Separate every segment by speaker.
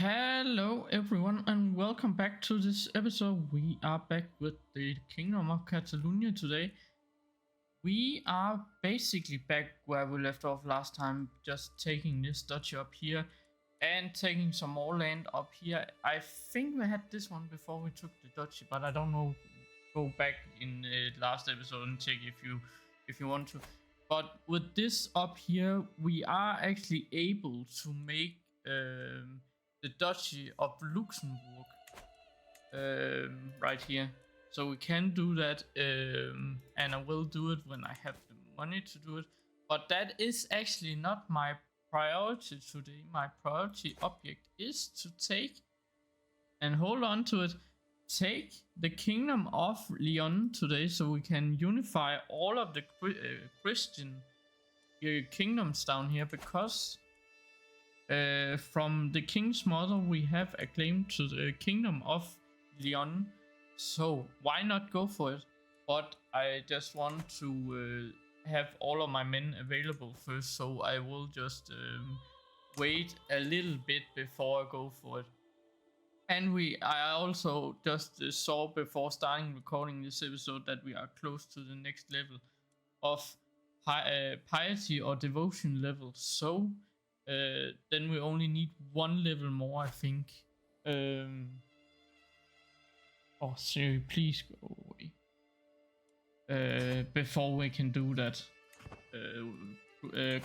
Speaker 1: Hello everyone and welcome back to this episode. We are back with the Kingdom of Catalonia today. We are basically back where we left off last time, just taking this duchy up here and taking some more land up here. I think we had this one before we took the duchy, but I don't know. Go back in the last episode and check if you want to. But with this up here, we are actually able to make the Duchy of Luxembourg right here. So we can do that, and I will do it when I have the money to do it. But that is actually not my priority today. My priority object is to take, and hold on to it, take the Kingdom of Leon today, so we can unify all of the Christian kingdoms down here, because from the king's mother we have a claim to the Kingdom of Leon, so why not go for it? But I just want to have all of my men available first, so I will just wait a little bit before I go for it. And I also just saw before starting recording this episode that we are close to the next level of piety or devotion level. So then we only need one level more, I think. Oh, Siri, please go away. Before we can do that,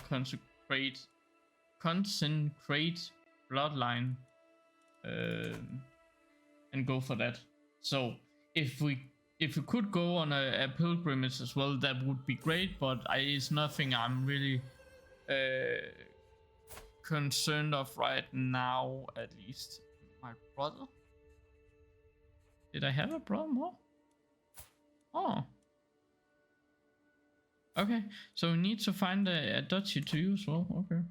Speaker 1: consecrate bloodline. And go for that. So if we could go on a pilgrimage as well, that would be great, but it's nothing I'm really concerned of right now, at least. My brother? Did I have a brother more? Oh. Okay, so we need to find a duchy to use. Well, okay.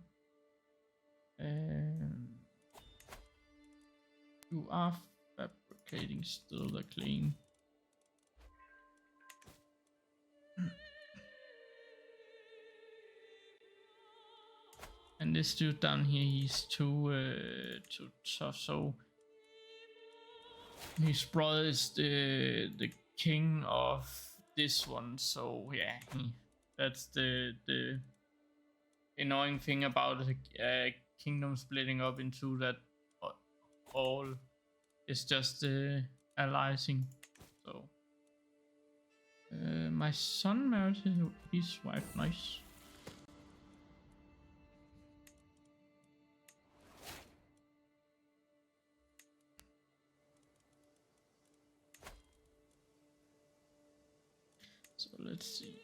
Speaker 1: You are fabricating still the claim. And this dude down here, he's too tough. So his brother is the king of this one. So yeah, that's the annoying thing about a kingdom splitting up into that. All is just allying. So my son married his wife. Nice. So let's see.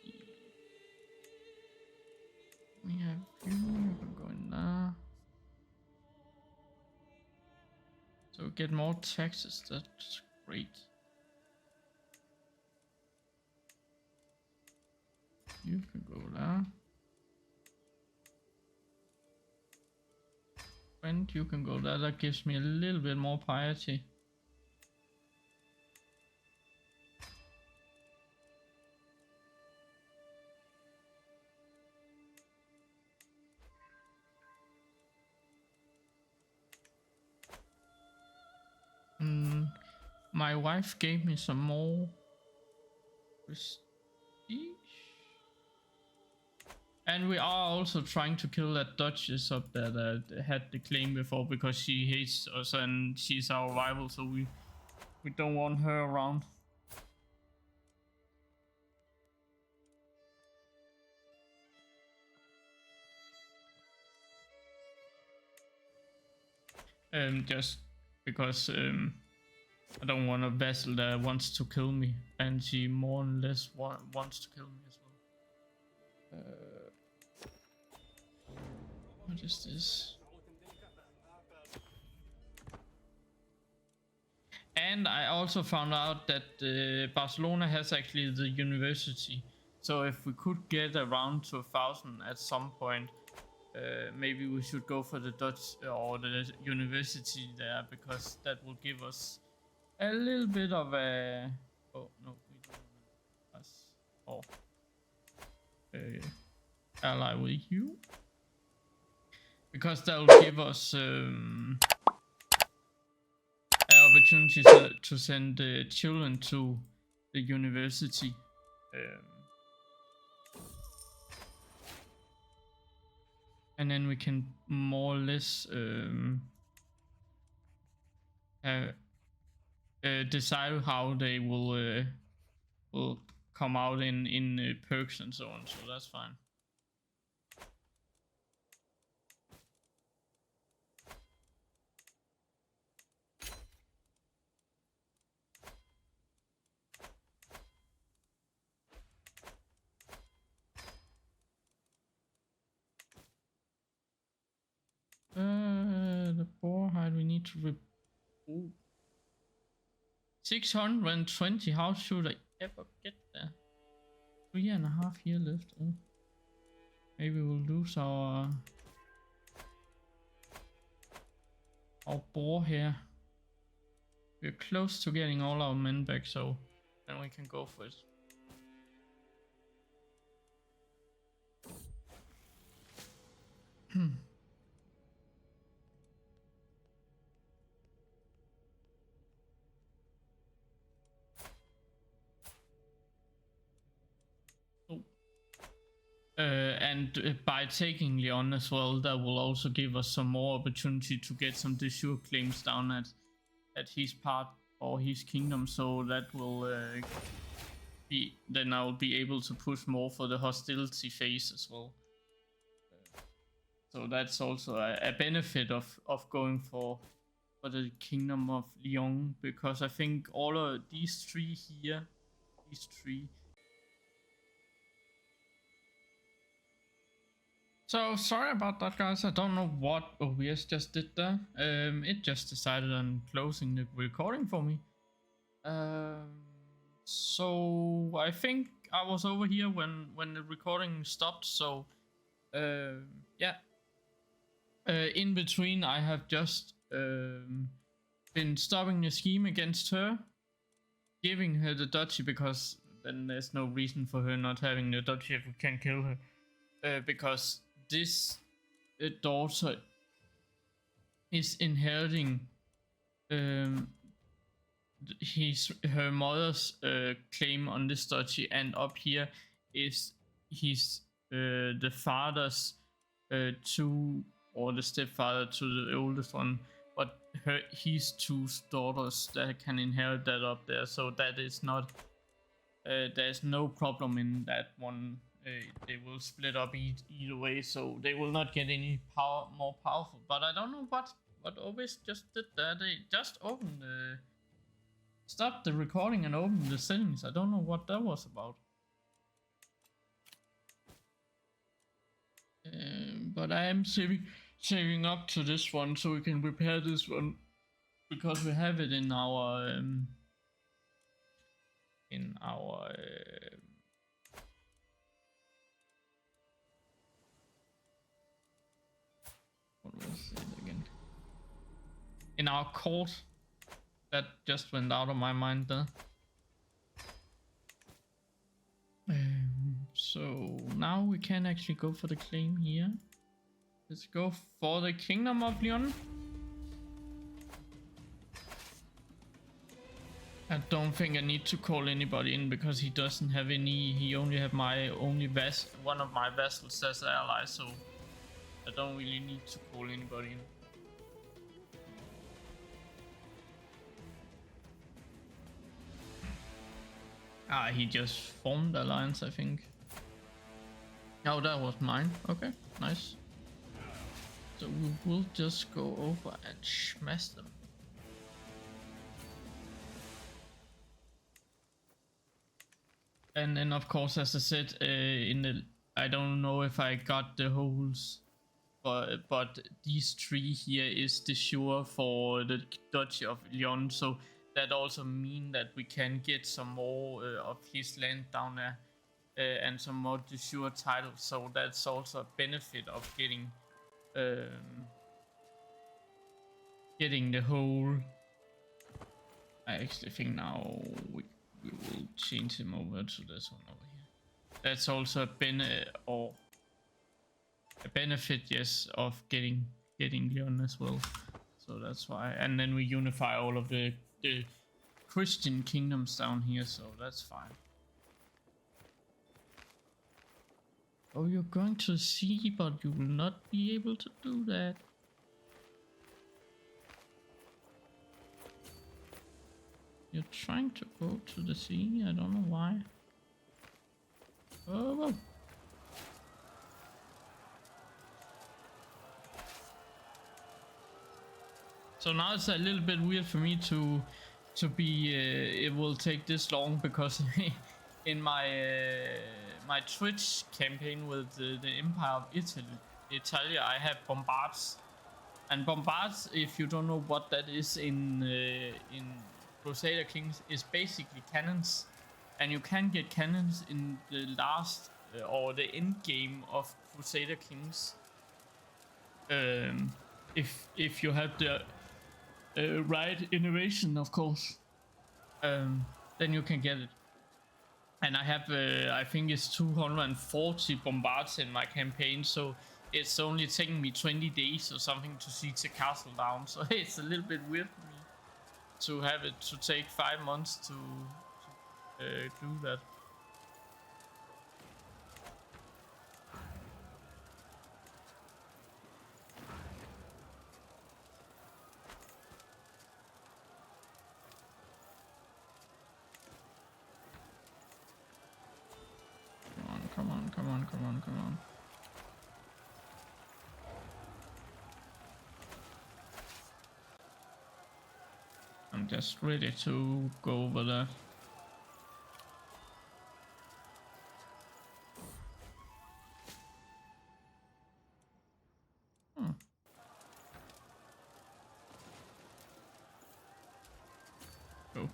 Speaker 1: We have you can go in there. So get more taxes, that's great. You can go there. And you can go there, that gives me a little bit more piety. My wife gave me some more prestige. And we are also trying to kill that duchess up there that had the claim before, because she hates us and she's our rival, so we don't want her around. Just because I don't want a vassal that wants to kill me, and she more or less wants to kill me as well. What is this? And I also found out that Barcelona has actually the university. So if we could get around to 1,000 at some point, maybe we should go for the Dutch or the university there, because that will give us a little bit of a... Oh, no, we don't want us. Oh. Ally with you. Because that will give us opportunity to send children to the university. And then we can more or less decide how they will come out in perks and so on. So that's fine. The boar hide we need to 620. How should I ever get there? 3.5 years left. Oh. Maybe we'll lose our boar here. We're close to getting all our men back, so then we can go for it. And by taking Leon as well, that will also give us some more opportunity to get some de jure claims down at his part or his kingdom. So that will then I will be able to push more for the hostility phase as well. So that's also a benefit of going for the kingdom of Leon, because I think all of these three here, So sorry about that, guys. I don't know what OBS just did there. It just decided on closing the recording for me. So I think I was over here when the recording stopped. So yeah. In between, I have just been stopping the scheme against her, giving her the duchy, because then there's no reason for her not having the duchy if we can kill her. Because this daughter is inheriting her mother's claim on this duchy, and up here is the father's or the stepfather to the oldest one, but his two daughters that can inherit that up there. So that is not there's no problem in that one. They will split up either way, so they will not get any more powerful. But I don't know what OBS just did there. They just opened stopped the recording and opened the settings. I don't know what that was about. But I am saving up to this one so we can repair this one, because we have it in our what was it again? In our court. That just went out of my mind there. So now we can actually go for the claim here. Let's go for the Kingdom of Leon. I don't think I need to call anybody in, because he doesn't have any. He only have one of my vassals as ally, so I don't really need to call anybody in. He just formed alliance, I think. Oh, that was mine. Okay, nice. So we will just go over and smash them. And then, of course, as I said, I don't know if I got the holes, but these three here is de jure for the Duchy of Leon. So that also mean that we can get some more of his land down there, and some more de jure titles. So that's also a benefit of getting the whole. I actually think now we will change him over to this one over here. That's also a benefit, yes, of getting Leon as well. So that's why. And then we unify all of the the Christian kingdoms down here, so that's fine. Oh, you're going to sea, but you will not be able to do that. You're trying to go to the sea, I don't know why. Oh, whoa. So now it's a little bit weird for me to be. It will take this long because in my my Twitch campaign with the Empire of Italy, I have bombards, and bombards, if you don't know what that is in Crusader Kings, is basically cannons, and you can get cannons in the last or the end game of Crusader Kings. If you have the right innovation, of course, then you can get it. And I have, I think it's 240 bombards in my campaign, so it's only taking me 20 days or something to siege the castle down. So it's a little bit weird for me to have it to take 5 months to do that. Come on. I'm just ready to go over there. Go.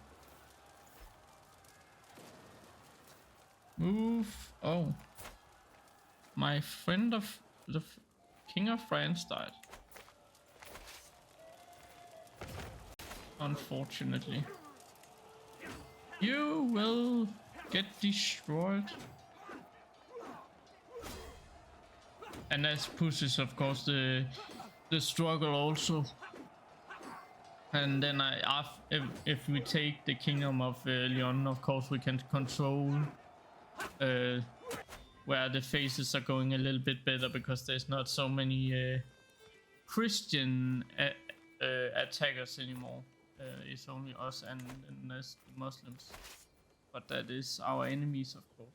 Speaker 1: Move. Oh. My friend of the King of France died. Unfortunately. You will get destroyed. And that pushes, of course, the struggle also. And then if we take the Kingdom of Leon, of course, we can control where the phases are going a little bit better, because there's not so many Christian attackers anymore. It's only us and the Muslims, but that is our enemies, of course.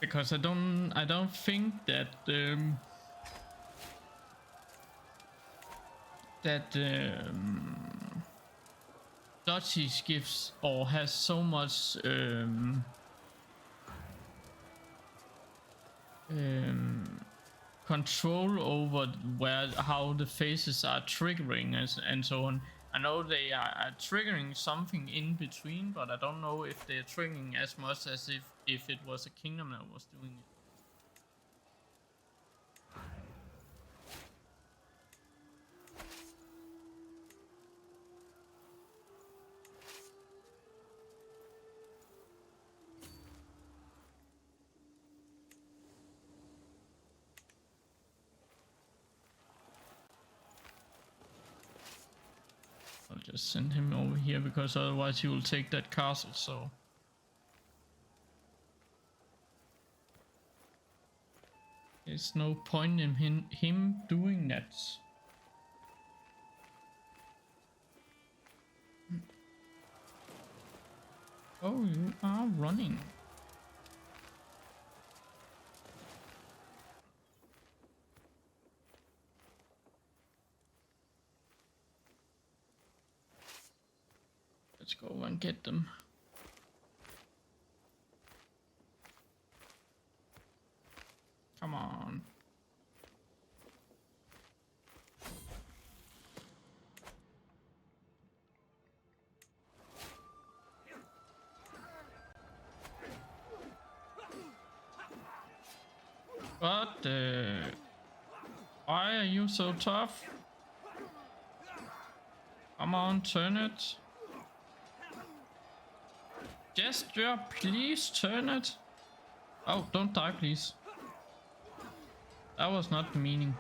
Speaker 1: Because I don't think that duchy gives or has so much control over how the phases are triggering and so on. I know they are triggering something in between, but I don't know if they're triggering as much as if it was a kingdom that was doing it. I'll just send him over here, because otherwise he will take that castle, so... There's no point in him doing that. Oh, you are running. Let's go and get them. Come on. What the... Why are you so tough? Come on, turn it. Gesture, please turn it. Oh, don't die, please. That was not the meaning.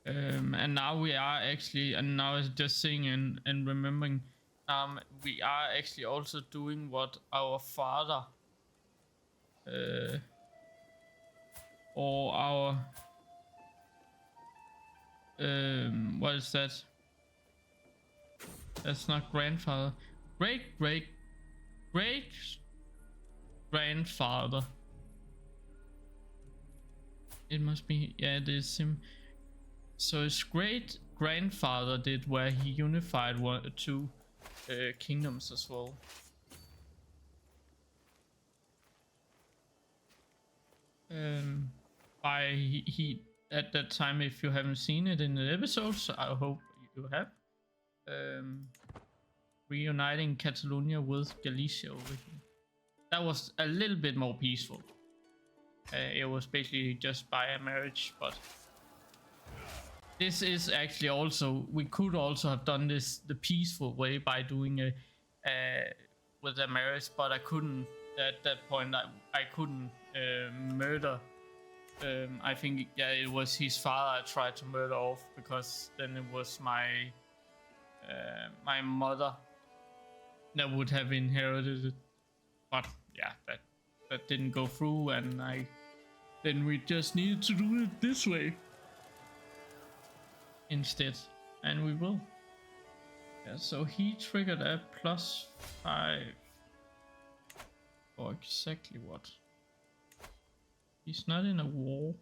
Speaker 1: And now we are actually, and now it's just seeing and remembering, we are actually also doing what our father or our what is that? That's not grandfather. Great grandfather. It must be, yeah, it is him. So his great grandfather did, where he unified two kingdoms as well. By he at that time, if you haven't seen it in the episodes, I hope you have. Reuniting Catalonia with Galicia over here. That was a little bit more peaceful. It was basically just by a marriage, but this is actually also, we could also have done this the peaceful way by doing a with a marriage, but I couldn't at that point. I couldn't murder. I think, yeah, it was his father I tried to murder off, because then it was my my mother that would have inherited it. But yeah, that didn't go through, and then we just needed to do it this way instead, and we will. Yeah, so he triggered a +5 for exactly what? He's not in a war,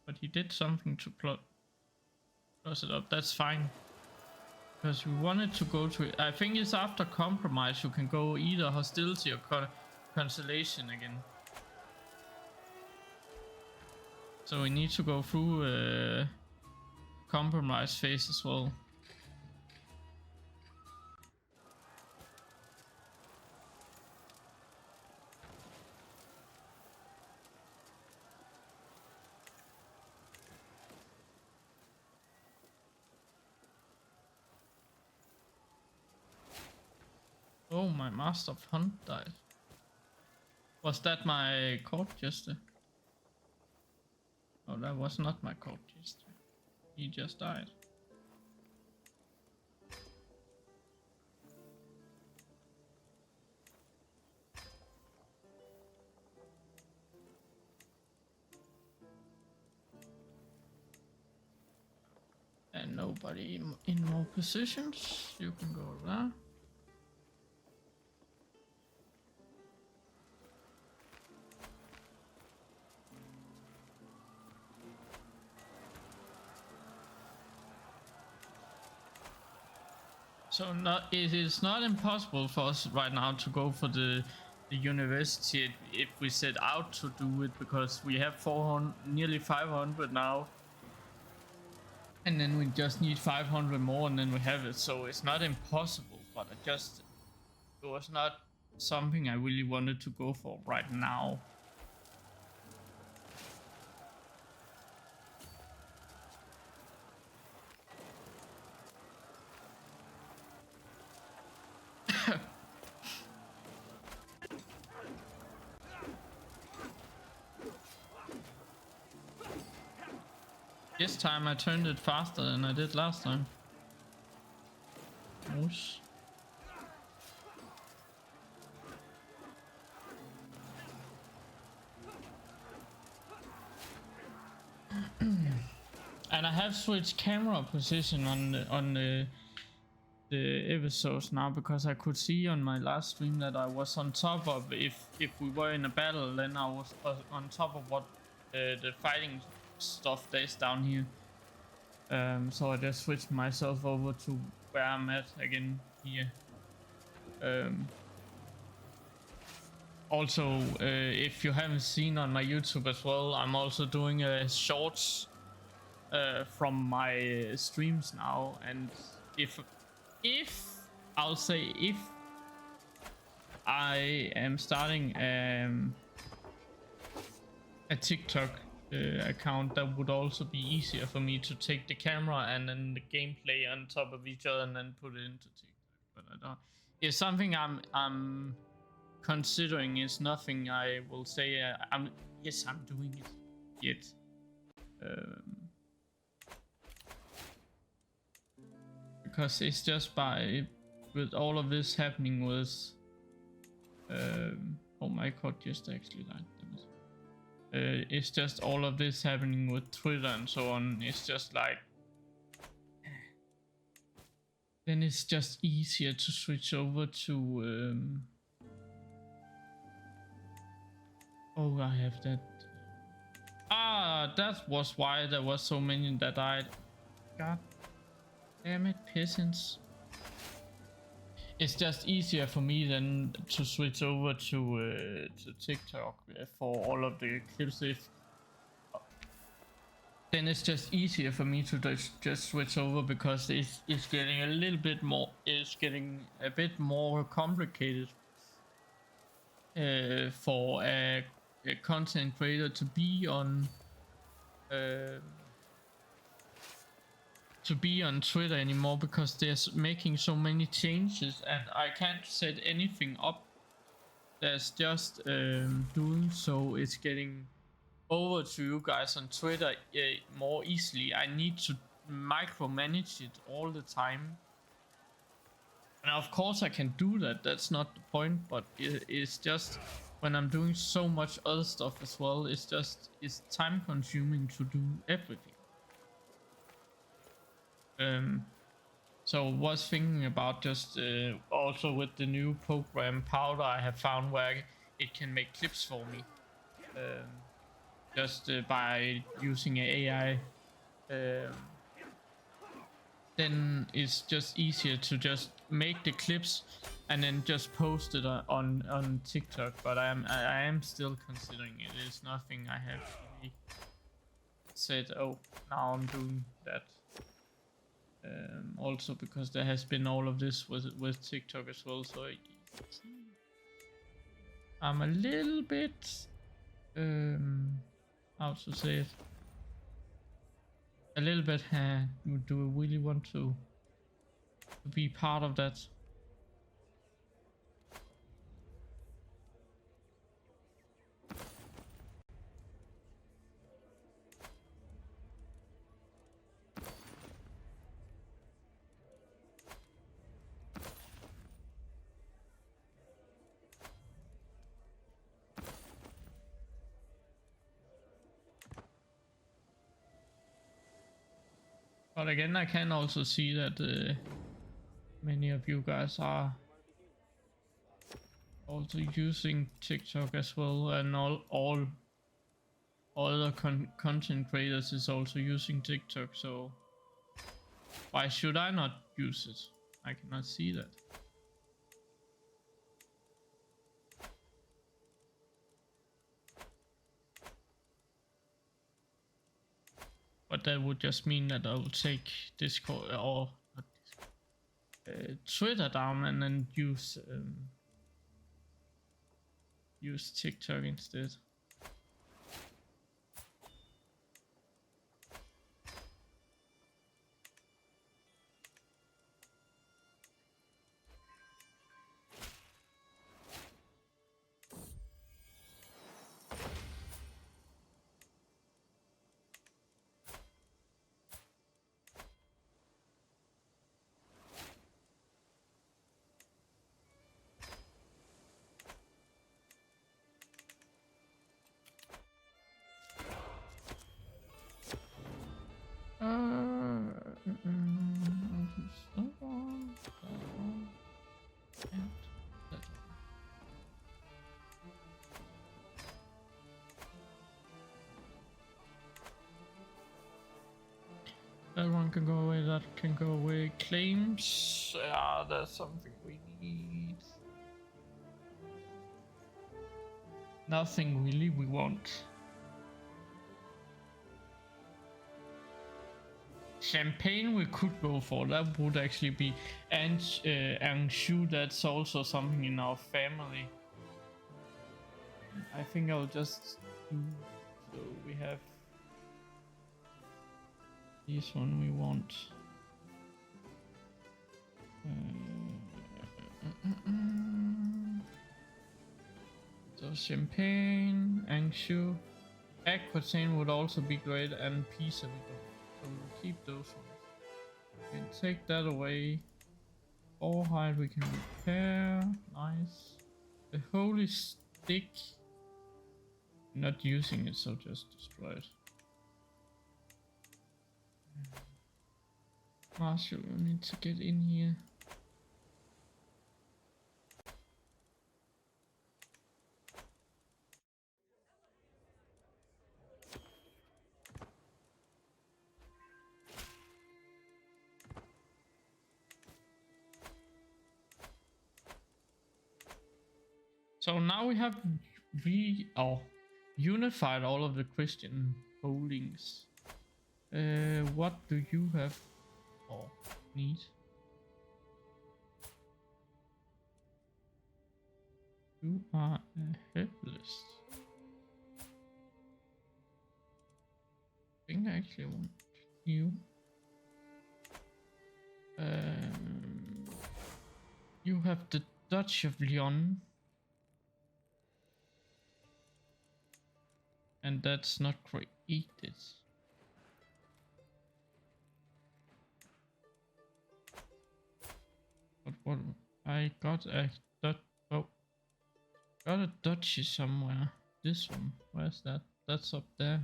Speaker 1: but he did something to plus it up. That's fine, because we wanted to go to, I think it's after compromise you can go either hostility or conciliation again. So we need to go through a compromise phase as well. Oh, my Master of Hunt died. Was that my court jester? Oh, that was not my court jester. He just died. And nobody in more positions. You can go there. So it is not impossible for us right now to go for the university if we set out to do it, because we have 400, nearly 500 now, and then we just need 500 more, and then we have it. So it's not impossible, but it was not something I really wanted to go for right now. This time I turned it faster than I did last time. Whoosh. And I have switched camera position on the episodes now, because I could see on my last stream that I was on top of, if we were in a battle, then I was on top of what the fighting stuff that is down here. So I just switched myself over to where I'm at again here. Also, if you haven't seen on my YouTube as well, I'm also doing shorts from my streams now, and if I'll say if I am starting a TikTok account, that would also be easier for me to take the camera and then the gameplay on top of each other and then put it into TikTok. But I don't. It's something I'm considering. Is nothing I will say. I'm doing it yet. Because it's just with all of this happening with oh my god, just actually died. It's just all of this happening with Twitter and so on. It's just like then it's just easier to switch over to oh, I have that. That was why there was so many that died. God damn it, peasants. It's just easier for me than to switch over to TikTok for all of the clips. Then it's just easier for me to just switch over because it's getting a little bit more. It's getting a bit more complicated for a content creator to be on Twitter anymore, because they're making so many changes and I can't set anything up that's just doing so it's getting over to you guys on Twitter more easily. I need to micromanage it all the time, and of course I can do that, that's not the point, but it's just when I'm doing so much other stuff as well, it's time consuming to do everything. So was thinking about just also with the new program Powder I have found, where it can make clips for me just by using an AI. Then it's just easier to just make the clips and then just post it on TikTok. But I am still considering it. It's nothing I have really said, oh, now I'm doing that. Also because there has been all of this with TikTok as well, so I'm a little bit how to say it, a little bit do I really want to be part of that? But again, I can also see that many of you guys are also using TikTok as well, and all other content creators is also using TikTok, so why should I not use it? I cannot see that. But that would just mean that I will take Discord or not Discord, Twitter down and then use TikTok instead. That one can go away, that can go away. Claims, that's something we need. Nothing really we want. Champagne we could go for, that would actually be, and Anjou, that's also something in our family. I think I'll just do, so we have This one we want. So Champagne, Anjou, Aquitaine would also be great, and Pisa we don't. So we'll keep those ones. We can take that away. Forehide we can repair. Nice. The Holy Stick. Not using it, so just destroy it. Marshall, you need to get in here. So now we have unified all of the Christian holdings. What do you have or need? You are a helpless. I think I actually want you. You have the Duchy of Leon. And that's not created. But what I got a got a duchy somewhere. This one. Where's that? That's up there.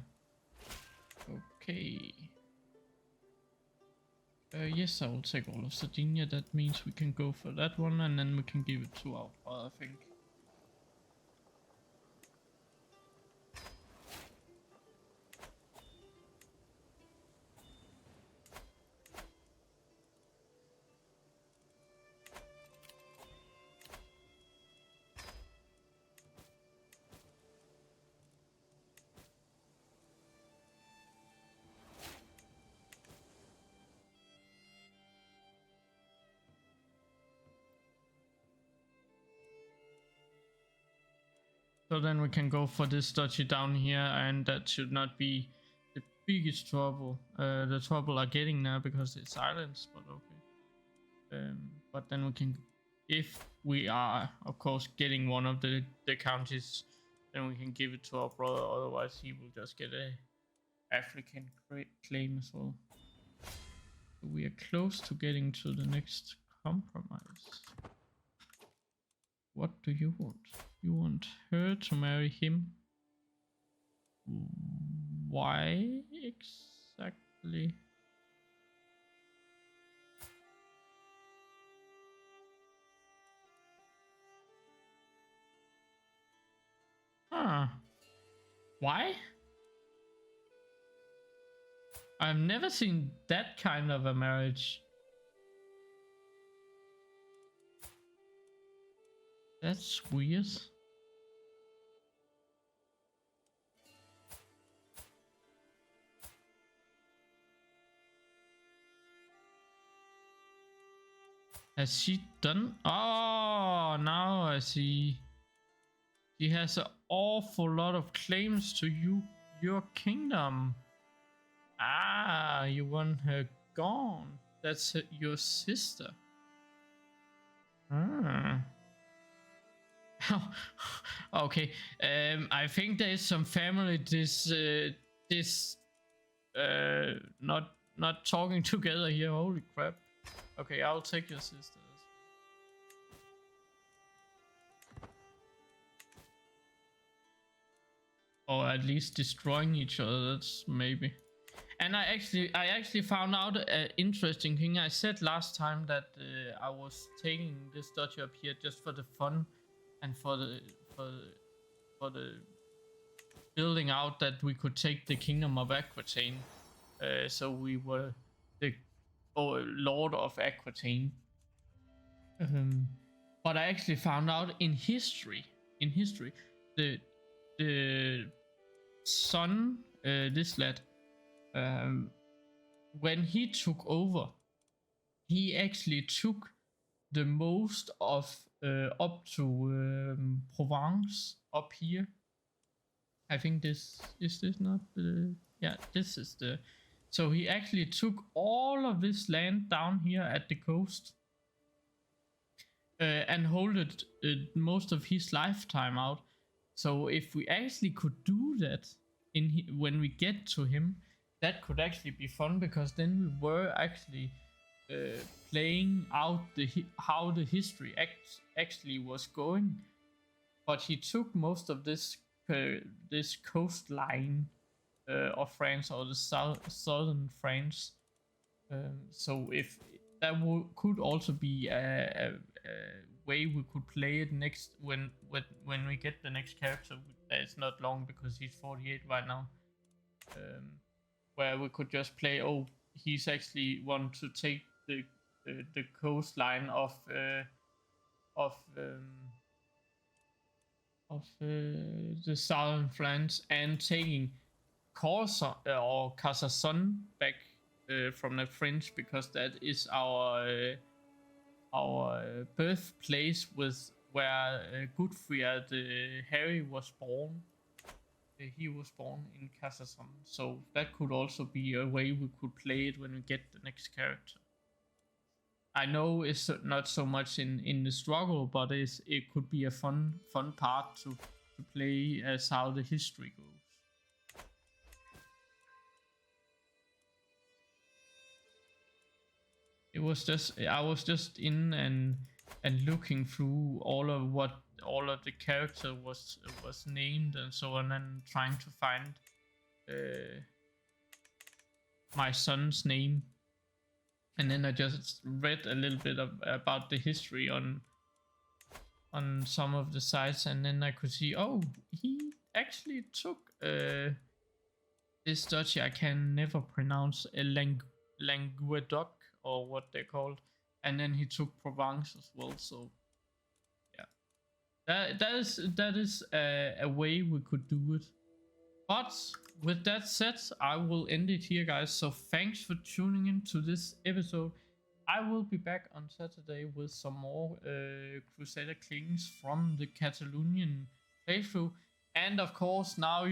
Speaker 1: Okay. Yes, I will take all of Sardinia. That means we can go for that one, and then we can give it to our father, I think. So then we can go for this duchy down here, and that should not be the biggest trouble. The trouble are getting now because it's islands, but okay. But then we can, if we are, of course, getting one of the counties, then we can give it to our brother. Otherwise, he will just get a African claim as well. So we are close to getting to the next compromise. What do you want? You want her to marry him? Why exactly? Huh. Why? I've never seen that kind of a marriage. That's weird. Has she done? Oh, now I see. She has an awful lot of claims to your kingdom. Ah, you want her gone. That's your sister. Ah. Okay. I think there is some family not talking together here. Holy crap. Okay, I'll take your sisters. Or at least destroying each other. That's maybe. And I actually found out an interesting thing. I said last time that I was taking this duchy up here just for the fun and for the building out that we could take the kingdom of Aquitaine. So we were the lord of Aquitaine. But I actually found out in history, the son, this lad, when he took over, he actually took the most of up to Provence up here. I think this is this not the, yeah, this is the So he actually took all of this land down here at the coast and hold it most of his lifetime out. So if we actually could do that when we get to him, that could actually be fun, because then we were actually playing out how the history actually was going. But he took most of this coastline of France, or the southern France. So if that could also be a way we could play it next when we get the next character. It's not long because he's 48 right now. Where we could just play. Oh, he's actually want to take the coastline of the southern France, and taking Corsa or Carcassonne back from the French, because that is our birthplace, with where Godfrey Harry was born. He was born in Carcassonne, so that could also be a way we could play it when we get the next character. I know it's not so much in the struggle, but it could be a fun part to play as how the history goes. It was just I was just in and looking through all of the character was named and so on, and trying to find my son's name. And then I just read a little bit about the history on some of the sites, and then I could see, oh, he actually took this duchy I can never pronounce, a Languedoc, or what they're called, and then he took Provence as well. So yeah, that is a way we could do it. But with that said, I will end it here, guys. So thanks for tuning in to this episode. I will be back on Saturday with some more Crusader Kings from the Catalonian playthrough. And of course, now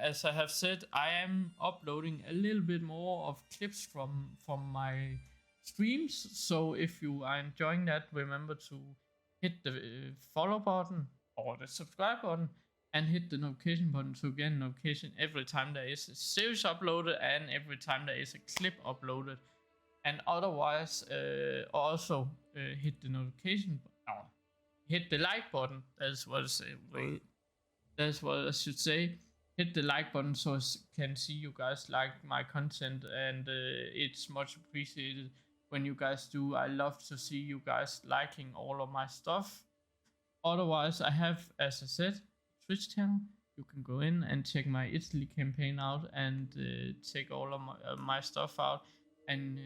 Speaker 1: as I have said, I am uploading a little bit more of clips from my streams. So if you are enjoying that, remember to hit the follow button or the subscribe button, and hit the notification button to get a notification every time there is a series uploaded and every time there is a clip uploaded. And otherwise, also hit the notification button, hit the like button. That's what I should say. Hit the like button so I can see you guys like my content, and it's much appreciated when you guys do. I love to see you guys liking all of my stuff. Otherwise, I have, as I said, Twitch channel. You can go in and check my Italy campaign out, and check all of my stuff out. And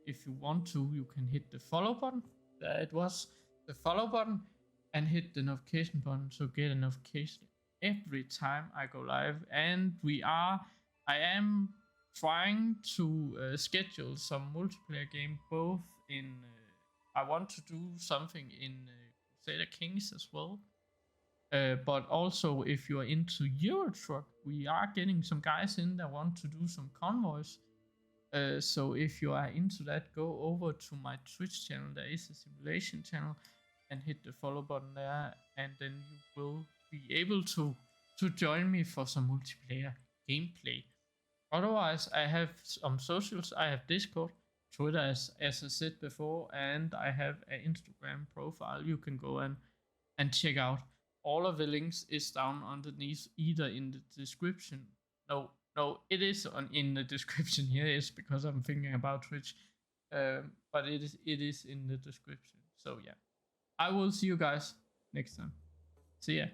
Speaker 1: if you want to, you can hit the follow button. There it was, the follow button, and hit the notification button to get a notification every time I go live. And I am trying to schedule some multiplayer game, both in I want to do something in Crusader Kings as well. But also, if you're into Euro Truck, we are getting some guys in that want to do some convoys. So if you are into that, go over to my Twitch channel. There is a simulation channel, and hit the follow button there, and then you will be able to join me for some multiplayer gameplay. Otherwise, I have some socials. I have Discord, Twitter, as I said before, and I have an Instagram profile you can go and check out. All of the links is down underneath, either in the description. No, it is in the description here. It's because I'm thinking about Twitch, but it is in the description. So yeah, I will see you guys next time. See ya.